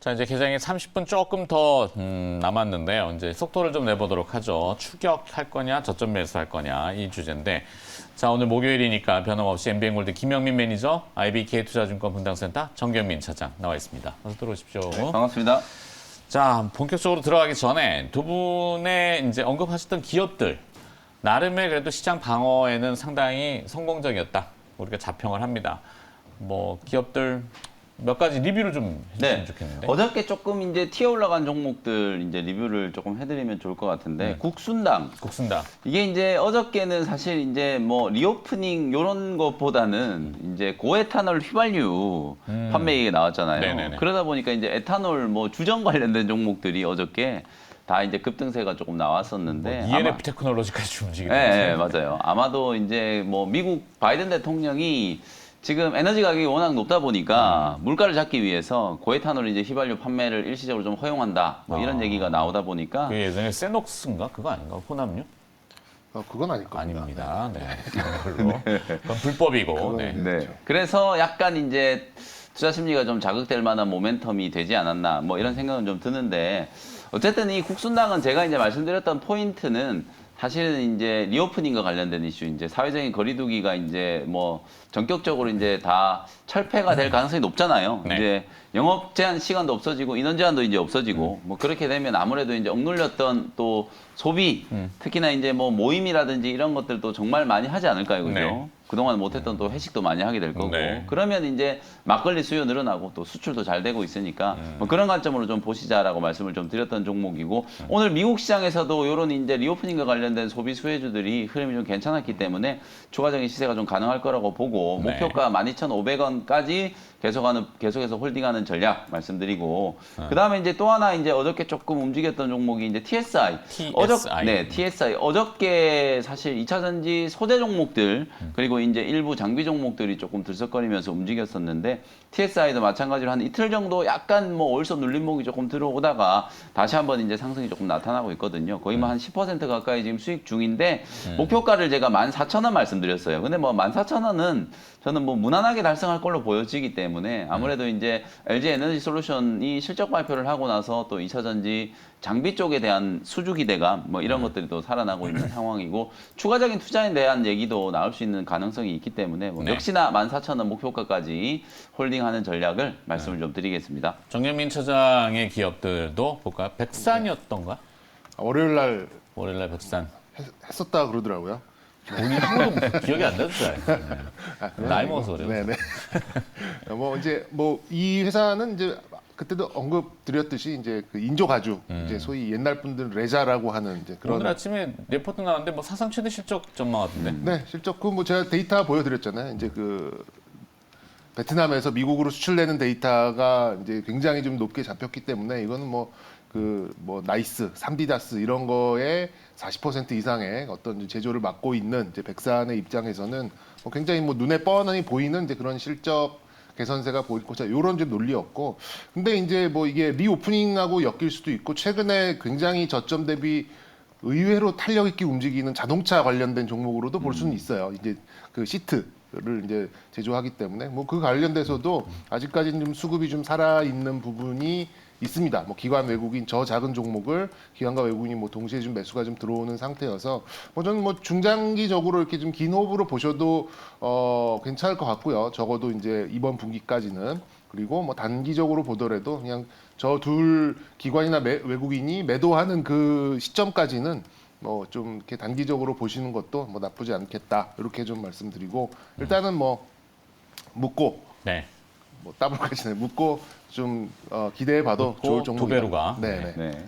자, 이제 개장이 30분 조금 더 남았는데요. 이제 속도를 좀 내보도록 하죠. 추격할 거냐, 저점 매수할 거냐 이 주제인데, 자, 오늘 목요일이니까 변함없이 MBN골드 김영민 매니저, IBK투자증권 분당센터 정경민 차장 나와 있습니다. 어서 들어오십시오. 네, 반갑습니다. 자, 본격적으로 들어가기 전에 두 분의 이제 언급하셨던 기업들 나름의 그래도 시장 방어에는 상당히 성공적이었다. 우리가 자평을 합니다. 뭐 기업들 몇 가지 리뷰를 좀 해주시면 좋겠는데. 어저께 조금 이제 튀어 올라간 종목들 이제 리뷰를 조금 해드리면 좋을 것 같은데 국순당. 이게 이제 어저께는 사실 이제 뭐 리오프닝 이런 것보다는 이제 고에탄올 휘발유 판매액이 나왔잖아요. 네네네. 그러다 보니까 이제 에탄올 뭐 주정 관련된 종목들이 어저께 다 이제 급등세가 조금 나왔었는데. ENF 테크놀로지까지 움직이고. 네, 맞아요. 아마도 이제 뭐 미국 바이든 대통령이 지금 에너지 가격이 워낙 높다 보니까 물가를 잡기 위해서 고에탄올 이제 휘발유 판매를 일시적으로 좀 허용한다. 뭐 이런 얘기가 나오다 보니까. 그 예전에 세녹스인가 그거 아닌가? 혼합류? 그건 아닐 겁니다. 아닙니다. 네. 그걸로. 그건 불법이고. 네. 네. 그래서 약간 이제 투자 심리가 좀 자극될 만한 모멘텀이 되지 않았나. 뭐 이런 생각은 좀 드는데 어쨌든 이 국순당은 제가 이제 말씀드렸던 포인트는 사실은 이제 리오프닝과 관련된 이슈, 이제 사회적인 거리두기가 이제 뭐 전격적으로 이제 다 철폐가 될 가능성이 높잖아요. 네. 이제 영업 제한 시간도 없어지고 인원 제한도 이제 없어지고 뭐 그렇게 되면 아무래도 이제 억눌렸던 또 소비, 특히나 이제 뭐 모임이라든지 이런 것들도 정말 많이 하지 않을까요, 그죠? 네. 그동안 못했던 또 회식도 많이 하게 될 거고 네. 그러면 이제 막걸리 수요 늘어나고 또 수출도 잘 되고 있으니까 뭐 그런 관점으로 좀 보시자라고 말씀을 좀 드렸던 종목이고 오늘 미국 시장에서도 이런 이제 리오프닝과 관련된 소비 수혜주들이 흐름이 좀 괜찮았기 때문에 추가적인 시세가 좀 가능할 거라고 보고 네. 목표가 12,500원까지 계속해서 홀딩하는 전략 말씀드리고 그다음에 이제 또 하나 이제 어저께 조금 움직였던 종목이 이제 TSI. TSI. 어저께 사실 2차 전지 소재 종목들 그리고 이제 일부 장비 종목들이 조금 들썩거리면서 움직였었는데 TSI도 마찬가지로 한 이틀 정도 약간 뭐 올소 눌림목이 조금 들어오다가 다시 한번 이제 상승이 조금 나타나고 있거든요. 거의 뭐 한 10% 가까이 지금 수익 중인데 목표가를 제가 14,000원 말씀드렸어요. 근데 뭐 14,000원은 저는 뭐 무난하게 달성할 걸로 보여지기 때문에 아무래도 이제 LG 에너지 솔루션이 실적 발표를 하고 나서 또 2차 전지 장비 쪽에 대한 수주 기대감 뭐 이런 것들이 또 살아나고 있는 상황이고 추가적인 투자에 대한 얘기도 나올 수 있는 가능성이 있기 때문에 뭐 네. 역시나 14,000원 목표가까지 홀딩하는 전략을 말씀을 좀 드리겠습니다. 정경민 차장의 기업들도 볼까요? 백산이었던가? 월요일 월요일날 백산. 했었다 그러더라고요. 본인 한국도 기억이 안 나도 잘. 나이 먹어서 그래요. 네네. 뭐 이제 뭐 이 회사는 이제 그때도 언급 드렸듯이 이제 그 인조 가죽 이제 소위 옛날 분들 레자라고 하는 이제 그런. 오늘 아침에 레포트 나왔는데 뭐 사상 최대 실적 전망하던데. 네, 실적 그 뭐 제가 데이터 보여드렸잖아요. 이제 그 베트남에서 미국으로 수출되는 데이터가 이제 굉장히 좀 높게 잡혔기 때문에 이거는 뭐 나이스, 삼디다스 이런 거에 40% 이상의 어떤 제조를 맡고 있는 이제 백산의 입장에서는 뭐 굉장히 뭐 눈에 뻔히 보이는 이제 그런 실적 개선세가 보이고자 이런 좀 논리였고, 근데 이제 뭐 이게 리오프닝하고 엮일 수도 있고 최근에 굉장히 저점 대비 의외로 탄력 있게 움직이는 자동차 관련된 종목으로도 볼 수는 있어요. 이제 그 시트를 이제 제조하기 때문에 뭐 그 관련돼서도 아직까지는 좀 수급이 좀 살아 있는 부분이 있습니다. 뭐 기관 외국인 저 작은 종목을 기관과 외국인이 뭐 동시에 좀 매수가 좀 들어오는 상태여서 뭐 저는 뭐 중장기적으로 이렇게 좀 긴 호흡으로 보셔도 괜찮을 것 같고요. 적어도 이제 이번 분기까지는. 그리고 뭐 단기적으로 보더라도 그냥 저 둘 기관이나 외국인이 매도하는 그 시점까지는 뭐 좀 이렇게 단기적으로 보시는 것도 뭐 나쁘지 않겠다. 이렇게 좀 말씀드리고 일단은 뭐 묻고 네. 뭐 따블까지는 묻고 좀 기대해봐도 좋을 정도. 도배로가. 네. 네.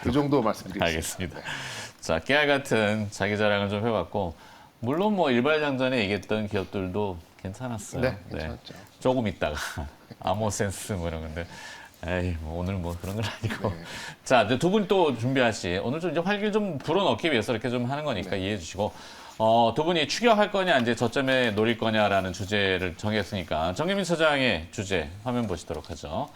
그 정도 말씀드리겠습니다. 알겠습니다. 자, 깨알 같은 자기 자랑을 좀 해봤고, 물론 뭐 일발장전에 얘기했던 기업들도 괜찮았어요. 네, 괜찮았죠. 조금 있다가 아모센스 뭐 이런 건데, 에이, 뭐 오늘 뭐 그런 건 아니고. 네. 자, 이제 두 분 또 준비하시. 오늘 좀 이제 활기를 좀 불어넣기 위해서 이렇게 좀 하는 거니까 이해해 주시고. 두 분이 추격할 거냐, 이제 저점에 노릴 거냐라는 주제를 정했으니까 정경민 차장의 주제 화면 보시도록 하죠.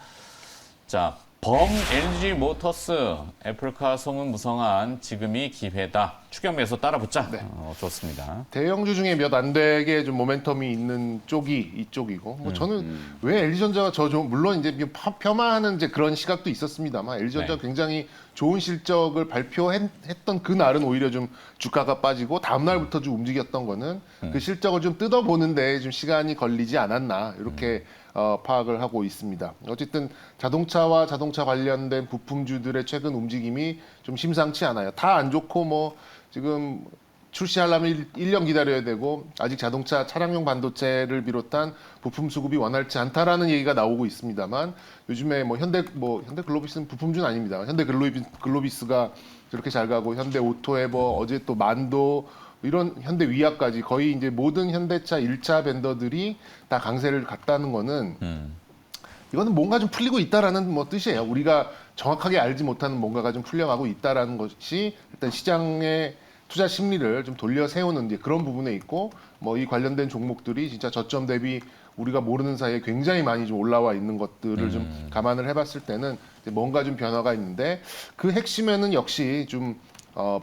자, 범 LG 모터스 애플카 소문 무성한 지금이 기회다. 추격 매수 따라붙자. 네. 좋습니다. 대형주 중에 몇 안 되게 좀 모멘텀이 있는 쪽이 이쪽이고, 뭐 저는 왜 LG전자가 물론 이제 폄하하는 이제 그런 시각도 있었습니다만, LG전자가 네. 굉장히 좋은 실적을 발표했던 그 날은 오히려 좀 주가가 빠지고 다음 날부터 좀 움직였던 거는 그 실적을 좀 뜯어보는데 좀 시간이 걸리지 않았나 이렇게 파악을 하고 있습니다. 어쨌든 자동차와 자동차 관련된 부품주들의 최근 움직임이 좀 심상치 않아요. 다 안 좋고 뭐 지금 출시하려면 1년 기다려야 되고 아직 자동차 차량용 반도체를 비롯한 부품 수급이 원활치 않다라는 얘기가 나오고 있습니다만 요즘에 뭐 현대글로비스는 부품주는 아닙니다. 현대글로비스가 저렇게 잘 가고 현대오토에버 어제 또 만도 이런 현대위아까지 거의 이제 모든 현대차 1차 벤더들이 다 강세를 갔다는 거는 이거는 뭔가 좀 풀리고 있다라는 뭐 뜻이에요. 우리가 정확하게 알지 못하는 뭔가가 좀 풀려가고 있다라는 것이 일단 시장의 투자 심리를 좀 돌려 세우는 이제 그런 부분에 있고 뭐 이 관련된 종목들이 진짜 저점 대비 우리가 모르는 사이에 굉장히 많이 좀 올라와 있는 것들을 좀 감안을 해봤을 때는 이제 뭔가 좀 변화가 있는데 그 핵심에는 역시 좀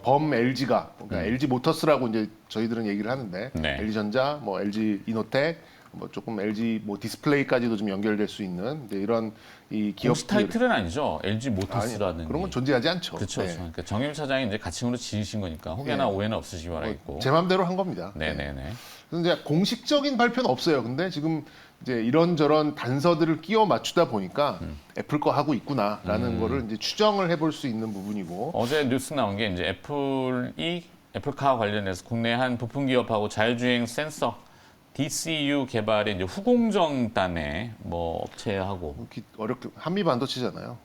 범 LG가 그러니까 LG 모터스라고 이제 저희들은 얘기를 하는데 네. LG전자, 뭐 LG 이노텍, 뭐 조금 LG 뭐 디스플레이까지도 좀 연결될 수 있는 이제 이런 이 공식 기업들 타이틀은 아니죠. LG 모터스라는 그런 건 게. 존재하지 않죠. 그렇죠. 네. 그러니까 정임 차장이 이제 가칭으로 지으신 거니까 혹여나 네. 오해는 없으시기 바라겠고. 제 마음대로 한 겁니다. 네네네. 그래서 이제 공식적인 발표는 없어요. 근데 지금 이제 이런저런 단서들을 끼워 맞추다 보니까 애플 거 하고 있구나라는 거를 이제 추정을 해볼 수 있는 부분이고. 어제 뉴스 나온 게 이제 애플카 관련해서 국내 한 부품 기업하고 자율주행 센서 DCU 개발에 이제 후공정단에 뭐 업체하고 어렵게 한미 반도체잖아요.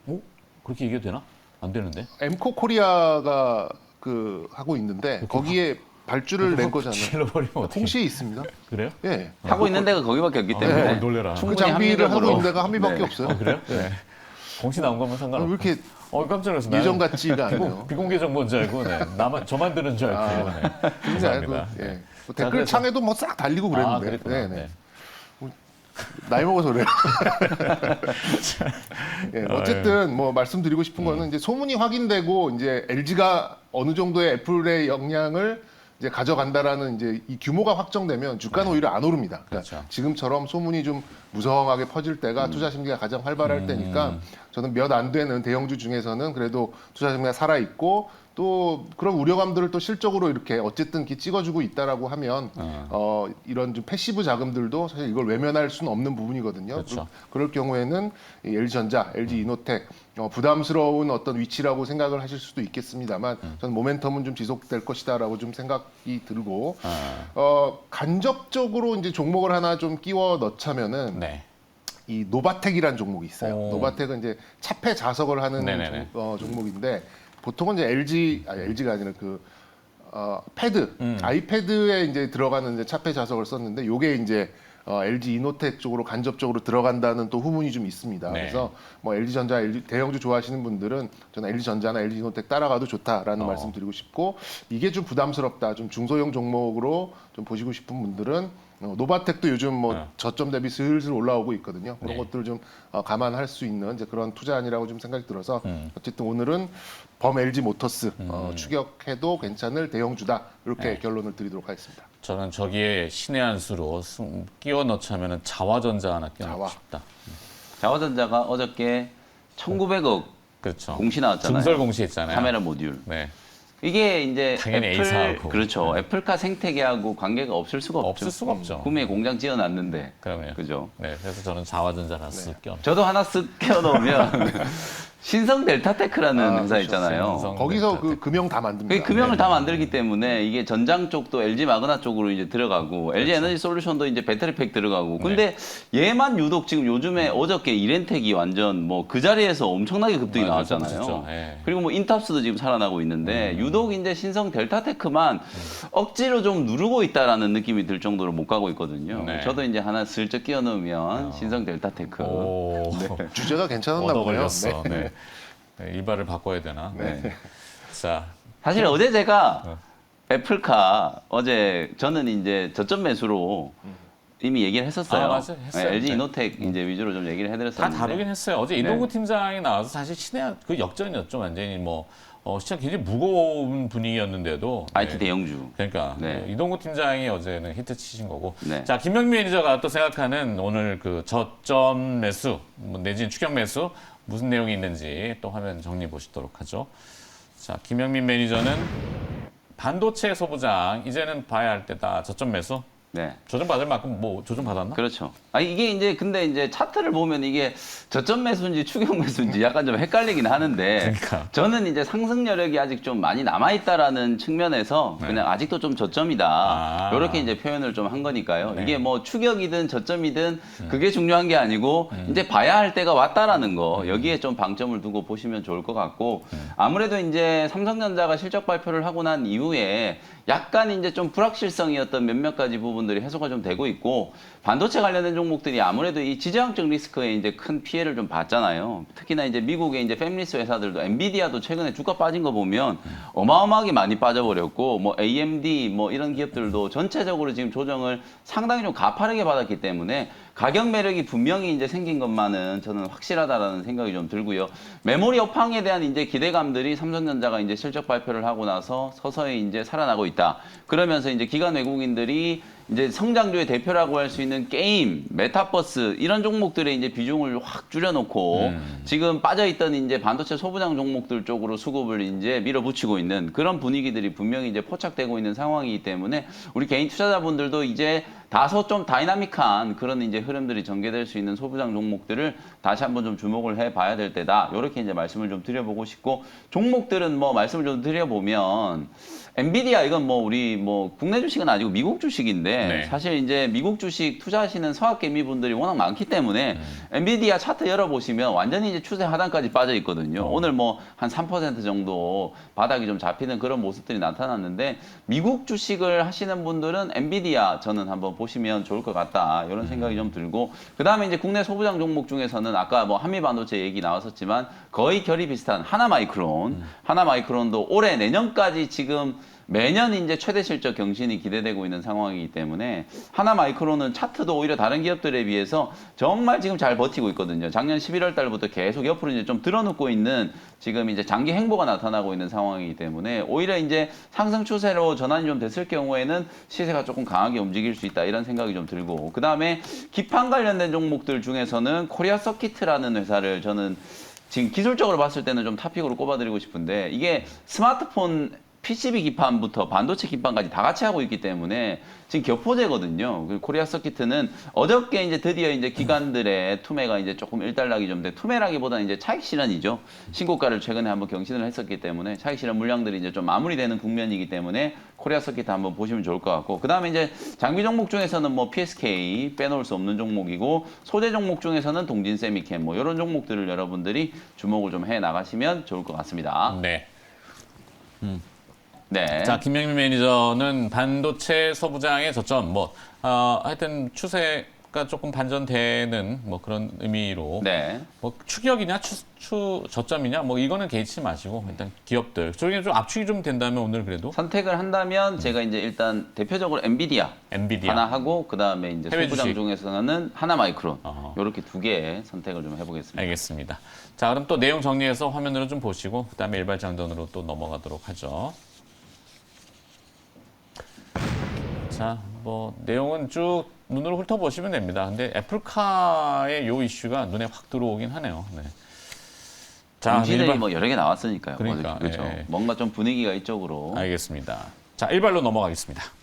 그렇게 얘기해도 되나? 안 되는데. 엠코 코리아가 그 하고 있는데 거기에 발주를 낸 거잖아요. 질러버리면 어떻게? 홍시에 있습니다. 그래요? 예. 하고 있는 데가 거기밖에 없기 때문에 네. 놀래라. 그 충분히 장비를 하고 합리적으로. 있는 데가 한미밖에 네. 없어요. 그래요? 네. 공시 나온 거면 왜 상관없어. 이렇게 깜짝 놀랐어. 예전 같지가 않아요. 비공개 정보인 줄 알고, 네. 저만 들은 줄 알고. 네. 감사합니다. 예. 네. 뭐 자, 댓글 그래서- 창에도 뭐 싹 달리고 그랬는데. 그랬구나. 네, 네. 네. 나이 먹어서 그래요. 예, 어쨌든 뭐 말씀드리고 싶은 거는 이제 소문이 확인되고 이제 LG가 어느 정도의 애플의 역량을 이제 가져간다라는 이제 이 규모가 확정되면 주가는 오히려 안 오릅니다. 그러니까 그렇죠. 지금처럼 소문이 좀 무성하게 퍼질 때가 투자 심리가 가장 활발할 때니까 저는 몇 안 되는 대형주 중에서는 그래도 투자 심리가 살아 있고 또 그런 우려감들을 또 실적으로 이렇게 어쨌든 이렇게 찍어주고 있다라고 하면 이런 좀 패시브 자금들도 사실 이걸 외면할 수는 없는 부분이거든요. 그렇죠. 그럴 경우에는 이 LG전자, LG 이노텍 부담스러운 어떤 위치라고 생각을 하실 수도 있겠습니다만 저는 모멘텀은 좀 지속될 것이다라고 좀 생각이 들고 간접적으로 이제 종목을 하나 좀 끼워 넣자면은 네. 이 노바텍이라는 종목이 있어요. 오. 노바텍은 이제 차폐 자석을 하는 네네네. 종목인데 보통은 이제 LG가 아니라 그 패드, 아이패드에 이제 들어가는 이제 차폐 자석을 썼는데 요게 이제 LG 이노텍 쪽으로 간접적으로 들어간다는 또 후문이 좀 있습니다. 네. 그래서 뭐 LG전자, 대형주 좋아하시는 분들은 저는 LG전자나 LG 이노텍 따라가도 좋다라는 말씀 드리고 싶고 이게 좀 부담스럽다, 좀 중소형 종목으로 좀 보시고 싶은 분들은 노바텍도 요즘 뭐 저점 대비 슬슬 올라오고 있거든요. 그런 네. 것들을 좀 감안할 수 있는 이제 그런 투자 아니라고 좀 생각이 들어서 어쨌든 오늘은 범 LG 모터스 추격해도 괜찮을 대형주다 이렇게 네. 결론을 드리도록 하겠습니다. 저는 저기에 신의 한 수로 끼워 넣자면 자화전자 하나 끼워 넣고 자화. 싶다. 자화전자가 어저께 1,900억 그렇죠. 공시 나왔잖아요. 증설 공시했잖아요. 카메라 모듈. 네. 이게 이제 당연히 A사하고. 그렇죠. 애플카 생태계하고 관계가 없을 수가 없죠. 없을 수가 없죠. 구미에 공장 지어놨는데. 그럼요. 그죠. 네. 그래서 저는 자화전자 하나 쓱 끼워. 저도 하나 쓱 껴놓으면 신성 델타테크라는 회사 그렇죠. 있잖아요. 신성 거기서 델타텍. 그 금형 다 만듭니다. 그 금형을 다 만들기 때문에 이게 전장 쪽도 LG 마그나 쪽으로 이제 들어가고 LG 에너지 솔루션도 이제 배터리팩 들어가고 근데 얘만 유독 지금 요즘에 어저께 이렌텍이 완전 뭐 그 자리에서 엄청나게 급등이 맞아, 나왔잖아요. 진짜. 예. 그리고 뭐 인탑스도 지금 살아나고 있는데 유독 이제 신성 델타테크만 억지로 좀 누르고 있다라는 느낌이 들 정도로 못 가고 있거든요. 네. 저도 이제 하나 슬쩍 끼워 넣으면 신성 델타테크. 오. 주제가 괜찮았나 얻어 보네요. 걸렸어. 네. 네. 일발을 바꿔야 되나? 네. 자, 사실 어제 제가 애플카 어제 저는 이제 저점 매수로 이미 얘기를 했었어요. 아, 맞아요. 했어요. 네, LG 네. 이노텍 이제 위주로 좀 얘기를 다 해드렸었는데. 다루긴 했어요. 어제 네. 이동구 팀장이 나와서 사실 신의 그 역전이었죠. 완전히 뭐 시장 굉장히 무거운 분위기였는데도 IT 네. 대형주. 그러니까 네. 이동구 팀장이 어제는 히트 치신 거고. 네. 자, 김명민 매니저가 또 생각하는 오늘 그 저점 매수 뭐 내지는 추격 매수 무슨 내용이 있는지 또 화면 정리해 보시도록 하죠. 자, 김명민 매니저는 반도체 소부장 이제는 봐야 할 때다. 저점 매수. 네. 조정 받을 만큼 뭐 조정 받았나? 그렇죠. 아 이게 이제 근데 이제 차트를 보면 이게 저점 매수인지 추격 매수인지 약간 좀 헷갈리긴 하는데 그러니까. 저는 이제 상승 여력이 아직 좀 많이 남아 있다라는 측면에서 네. 그냥 아직도 좀 저점이다. 아. 이렇게 이제 표현을 좀 한 거니까요. 네. 이게 뭐 추격이든 저점이든 그게 중요한 게 아니고 이제 봐야 할 때가 왔다라는 거 여기에 좀 방점을 두고 보시면 좋을 것 같고 아무래도 이제 삼성전자가 실적 발표를 하고 난 이후에 약간 이제 좀 불확실성이었던 몇몇 가지 부분들이 해소가 좀 되고 있고 반도체 관련된 종목들이 아무래도 이 지정학적 리스크에 이제 큰 피해를 좀 봤잖아요. 특히나 이제 미국의 이제 팹리스 회사들도 엔비디아도 최근에 주가 빠진 거 보면 어마어마하게 많이 빠져버렸고 뭐 AMD 뭐 이런 기업들도 전체적으로 지금 조정을 상당히 좀 가파르게 받았기 때문에 가격 매력이 분명히 이제 생긴 것만은 저는 확실하다라는 생각이 좀 들고요. 메모리 업황에 대한 이제 기대감들이 삼성전자가 이제 실적 발표를 하고 나서 서서히 이제 살아나고 있다. 그러면서 이제 기관 외국인들이 이제 성장주의 대표라고 할 수 있는 게임, 메타버스 이런 종목들의 이제 비중을 확 줄여놓고 지금 빠져있던 이제 반도체 소부장 종목들 쪽으로 수급을 이제 밀어붙이고 있는 그런 분위기들이 분명히 이제 포착되고 있는 상황이기 때문에 우리 개인 투자자분들도 이제 다소 좀 다이나믹한 그런 이제 흐름들이 전개될 수 있는 소부장 종목들을 다시 한번 좀 주목을 해봐야 될 때다. 이렇게 이제 말씀을 좀 드려보고 싶고 종목들은 뭐 말씀을 좀 드려보면 엔비디아 이건 뭐 우리 뭐 국내 주식은 아니고 미국 주식인데 네. 사실 이제 미국 주식 투자하시는 서학개미 분들이 워낙 많기 때문에 엔비디아 차트 열어보시면 완전히 이제 추세 하단까지 빠져 있거든요. 오늘 뭐 한 3% 정도 바닥이 좀 잡히는 그런 모습들이 나타났는데 미국 주식을 하시는 분들은 엔비디아 저는 한번 보시면 좋을 것 같다. 이런 생각이 좀 들고 그다음에 이제 국내 소부장 종목 중에서는 아까 뭐 한미반도체 얘기 나왔었지만 거의 결이 비슷한 하나마이크론. 하나마이크론도 올해 내년까지 지금 매년 이제 최대 실적 경신이 기대되고 있는 상황이기 때문에 하나마이크론은 차트도 오히려 다른 기업들에 비해서 정말 지금 잘 버티고 있거든요. 작년 11월 달부터 계속 옆으로 이제 좀 드러눕고 있는 지금 이제 장기 행보가 나타나고 있는 상황이기 때문에 오히려 이제 상승 추세로 전환이 좀 됐을 경우에는 시세가 조금 강하게 움직일 수 있다 이런 생각이 좀 들고 그 다음에 기판 관련된 종목들 중에서는 코리아 서키트라는 회사를 저는 지금 기술적으로 봤을 때는 좀 탑픽으로 꼽아드리고 싶은데 이게 스마트폰 PCB 기판부터 반도체 기판까지 다 같이 하고 있기 때문에 지금 교포제거든요. 그리고 코리아 서키트는 어저께 이제 드디어 이제 기관들의 투매가 이제 조금 일단락이 좀 돼. 투매라기보다는 이제 차익 실현이죠. 신고가를 최근에 한번 경신을 했었기 때문에 차익 실현 물량들이 이제 좀 마무리되는 국면이기 때문에 코리아 서키트 한번 보시면 좋을 것 같고 그다음에 이제 장비 종목 중에서는 뭐 PSK 빼놓을 수 없는 종목이고 소재 종목 중에서는 동진 세미캠 뭐 이런 종목들을 여러분들이 주목을 좀 해 나가시면 좋을 것 같습니다. 네. 네. 자, 김명민 매니저는 반도체 소부장의 저점, 하여튼 추세가 조금 반전되는 뭐 그런 의미로. 네. 뭐 추격이냐, 저점이냐, 뭐 이거는 개의치 마시고 일단 기업들. 저게 좀 압축이 좀 된다면 오늘 그래도 선택을 한다면 제가 이제 일단 대표적으로 엔비디아 하나 하고 그다음에 이제 해외 소부장 주식. 중에서는 하나마이크론 어허. 이렇게 두 개 선택을 좀 해보겠습니다. 알겠습니다. 자, 그럼 또 내용 정리해서 화면으로 좀 보시고 그다음에 일발장전으로 또 넘어가도록 하죠. 자, 뭐 내용은 쭉 눈으로 훑어보시면 됩니다. 근데 애플카의 요 이슈가 눈에 확 들어오긴 하네요. 네. 자, 공시들이 뭐 여러 개 나왔으니까요. 그러니까, 그렇죠. 예. 뭔가 좀 분위기가 이쪽으로. 알겠습니다. 자, 일발로 넘어가겠습니다.